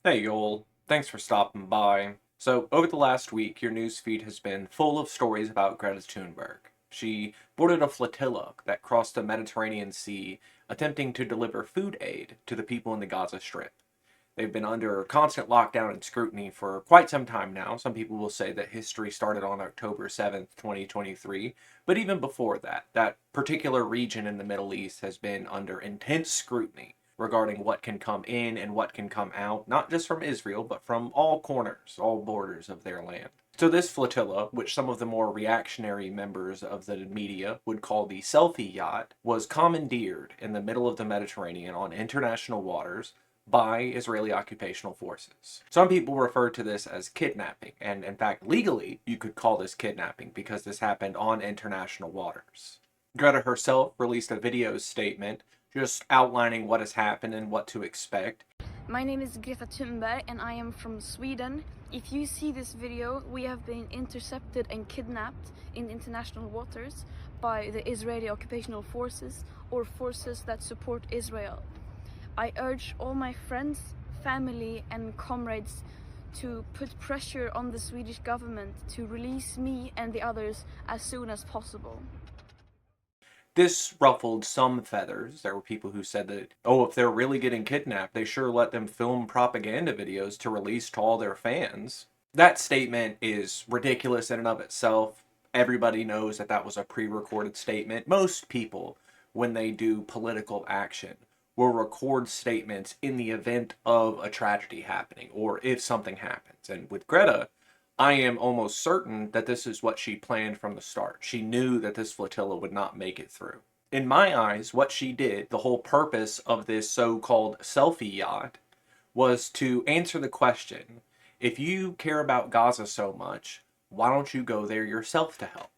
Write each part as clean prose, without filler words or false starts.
Hey y'all, thanks for stopping by. So, over the last week, your newsfeed has been full of stories about Greta Thunberg. She boarded a flotilla that crossed the Mediterranean Sea, attempting to deliver food aid to the people in the Gaza Strip. They've been under constant lockdown and scrutiny for quite some time now. Some people will say that history started on October 7th, 2023, but even before that, that particular region in the Middle East has been under intense scrutiny regarding what can come in and what can come out, not just from Israel, but from all corners, all borders of their land. So, this flotilla, which some of the more reactionary members of the media would call the selfie yacht, was commandeered in the middle of the Mediterranean on international waters by Israeli occupational forces. Some people refer to this as kidnapping, and in fact, legally, you could call this kidnapping because this happened on international waters. Greta herself released a video statement just outlining what has happened and what to expect. My name is Greta Thunberg and I am from Sweden. If you see this video, we have been intercepted and kidnapped in international waters by the Israeli occupational forces or forces that support Israel. I urge all my friends, family and comrades to put pressure on the Swedish government to release me and the others as soon as possible. This ruffled some feathers. There were people who said that, oh, if they're really getting kidnapped, they sure let them film propaganda videos to release to all their fans. That statement is ridiculous in and of itself. Everybody knows that that was a pre-recorded statement. Most people, when they do political action, will record statements in the event of a tragedy happening or if something happens. And with Greta, I am almost certain that this is what she planned from the start. She knew that this flotilla would not make it through. In my eyes, what she did, the whole purpose of this so-called selfie yacht, was to answer the question, if you care about Gaza so much, why don't you go there yourself to help?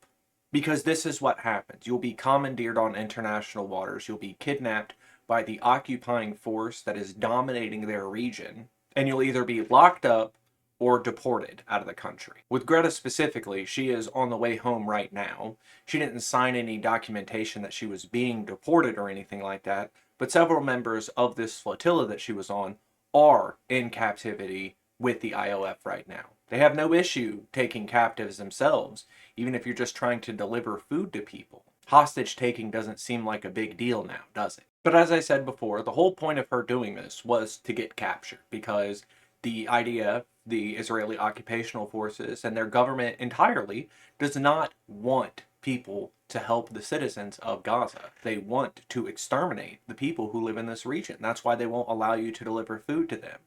Because this is what happens. You'll be commandeered on international waters. You'll be kidnapped by the occupying force that is dominating their region, and you'll either be locked up or deported out of the country. With Greta specifically, she is on the way home right now. She didn't sign any documentation that she was being deported or anything like that, but several members of this flotilla that she was on are in captivity with the IOF right now. They have no issue taking captives themselves, even if you're just trying to deliver food to people. Hostage taking doesn't seem like a big deal now, does it? But as I said before, the whole point of her doing this was to get captured because the IDF, the Israeli occupational forces, and their government entirely does not want people to help the citizens of Gaza. They want to exterminate the people who live in this region. That's why they won't allow you to deliver food to them.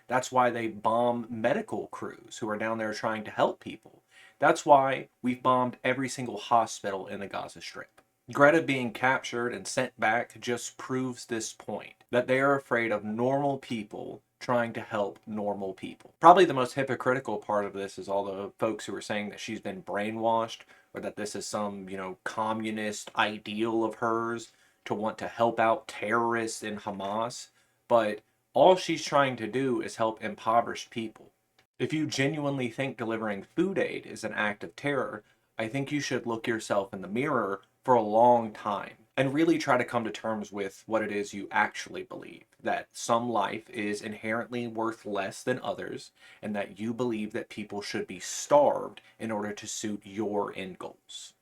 That's why they bomb medical crews who are down there trying to help people. That's why we've bombed every single hospital in the Gaza Strip. Greta being captured and sent back just proves this point, that they are afraid of normal people trying to help normal people. Probably the most hypocritical part of this is all the folks who are saying that she's been brainwashed or that this is some, communist ideal of hers to want to help out terrorists in Hamas. But all she's trying to do is help impoverished people. If you genuinely think delivering food aid is an act of terror, I think you should look yourself in the mirror for a long time and really try to come to terms with what it is you actually believe. That some life is inherently worth less than others, and that you believe that people should be starved in order to suit your end goals.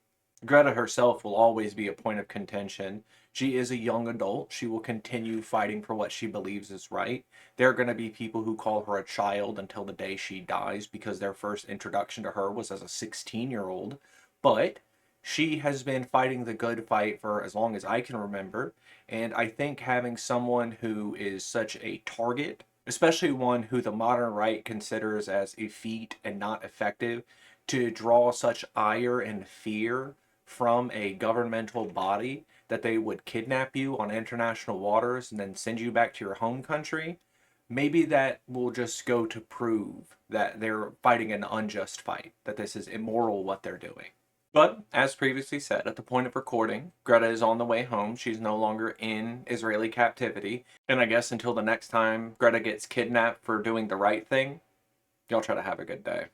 Greta herself will always be a point of contention. She is a young adult. She will continue fighting for what she believes is right. There are going to be people who call her a child until the day she dies because their first introduction to her was as a 16-year-old. But she has been fighting the good fight for as long as I can remember. And I think having someone who is such a target, especially one who the modern right considers as effete and not effective, to draw such ire and fear from a governmental body that they would kidnap you on international waters and then send you back to your home country, maybe that will just go to prove that they're fighting an unjust fight, that this is immoral what they're doing. But, as previously said, at the point of recording, Greta is on the way home. She's no longer in Israeli captivity. And I guess until the next time Greta gets kidnapped for doing the right thing, y'all try to have a good day.